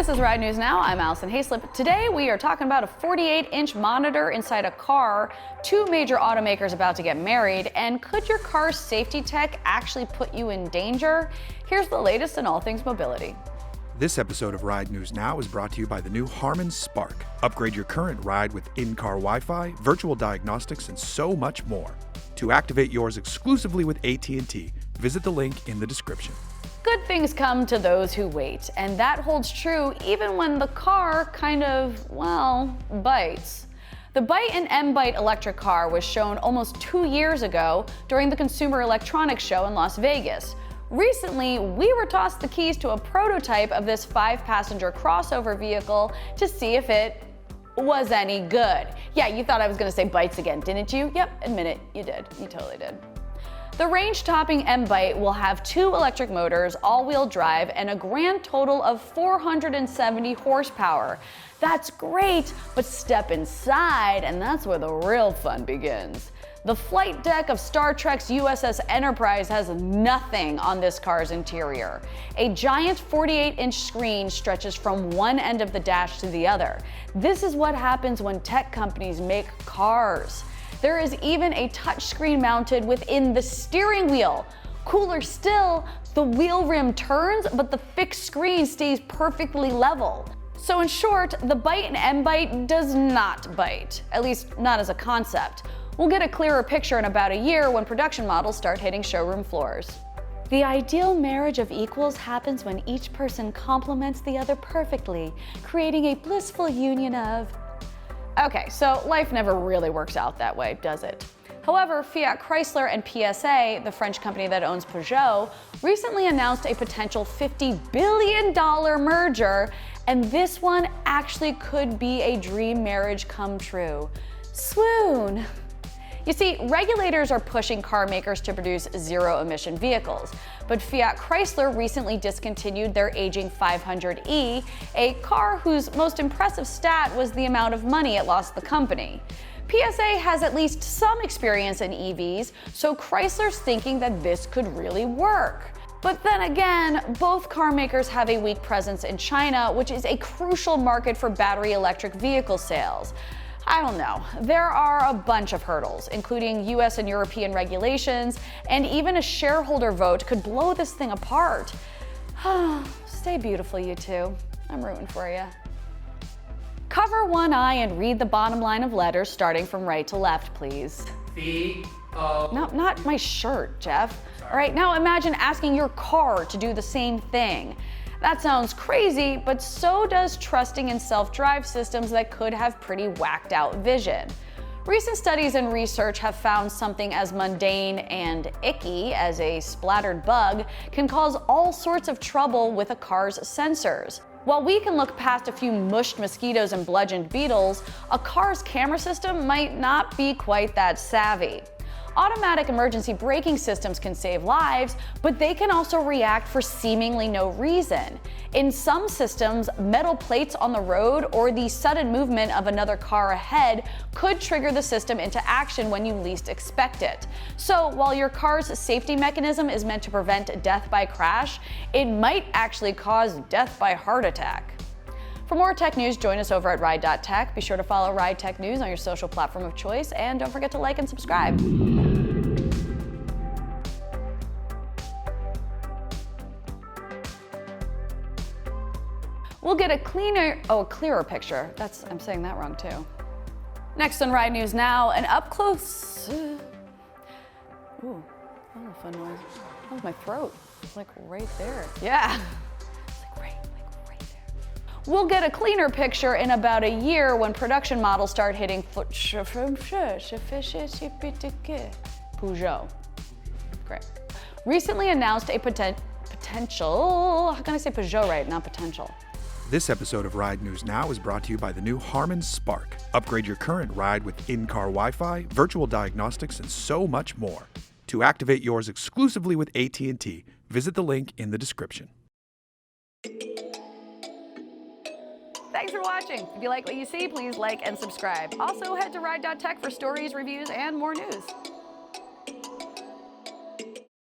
This is Ride News Now. I'm Alison Haislip. Today we are talking about a 48-inch monitor inside a car, two major automakers about to get married, and could your car's safety tech actually put you in danger? Here's the latest in all things mobility. This episode of Ride News Now is brought to you by the new Harman Spark. Upgrade your current ride with in-car Wi-Fi, virtual diagnostics, and so much more. To activate yours exclusively with AT&T, visit the link in the description. Good things come to those who wait, and that holds true even when the car kind of, well, bites. The Byton M-Byte electric car was shown almost 2 years ago during the Consumer Electronics Show in Las Vegas. Recently, we were tossed the keys to a prototype of this 5-passenger crossover vehicle to see if it was any good. Yeah, you thought I was gonna say Bytes again, didn't you? Yep, admit it, you did. You totally did. The range-topping M-Byte will have 2 electric motors, all-wheel drive, and a grand total of 470 horsepower. That's great, but step inside, and that's where the real fun begins. The flight deck of Star Trek's USS Enterprise has nothing on this car's interior. A giant 48-inch screen stretches from one end of the dash to the other. This is what happens when tech companies make cars. There is even a touchscreen mounted within the steering wheel. Cooler still, the wheel rim turns, but the fixed screen stays perfectly level. So in short, the Byton M-Byte does not bite, at least not as a concept. We'll get a clearer picture in about a year when production models start hitting showroom floors. The ideal marriage of equals happens when each person complements the other perfectly, creating a blissful union of... Okay, so life never really works out that way, does it? However, Fiat Chrysler and PSA, the French company that owns Peugeot, recently announced a potential $50 billion merger, and this one actually could be a dream marriage come true. Swoon! You see, regulators are pushing car makers to produce zero-emission vehicles, but Fiat Chrysler recently discontinued their aging 500e, a car whose most impressive stat was the amount of money it lost the company. PSA has at least some experience in EVs, so Chrysler's thinking that this could really work. But then again, both car makers have a weak presence in China, which is a crucial market for battery electric vehicle sales. I don't know. There are a bunch of hurdles, including US and European regulations, and even a shareholder vote could blow this thing apart. Stay beautiful, you two. I'm rooting for you. Cover one eye and read the bottom line of letters starting from right to left, please. V-O... No, not my shirt, Jeff. All right, now imagine asking your car to do the same thing. That sounds crazy, but so does trusting in self-drive systems that could have pretty whacked out vision. Recent studies and research have found something as mundane and icky as a splattered bug can cause all sorts of trouble with a car's sensors. While we can look past a few mushed mosquitoes and bludgeoned beetles, a car's camera system might not be quite that savvy. Automatic emergency braking systems can save lives, but they can also react for seemingly no reason. In some systems, metal plates on the road or the sudden movement of another car ahead could trigger the system into action when you least expect it. So while your car's safety mechanism is meant to prevent death by crash, it might actually cause death by heart attack. For more tech news, join us over at Ride.Tech. Be sure to follow RideTechNews on your social platform of choice, and don't forget to like and subscribe. We'll get a clearer picture. I'm saying that wrong too. Next on Ride News Now, an up-close... Ooh, that was a fun noise. That was my throat. It's like right there. Yeah. We'll get a cleaner picture in about a year when production models start hitting Peugeot. Great. Recently announced a potential, how can I say Peugeot right, not potential? This episode of Ride News Now is brought to you by the new Harman Spark. Upgrade your current ride with in-car Wi-Fi, virtual diagnostics, and so much more. To activate yours exclusively with AT&T, visit the link in the description. Thanks for watching. If you like what you see, please like and subscribe. Also, head to Ride.Tech for stories, reviews, and more news.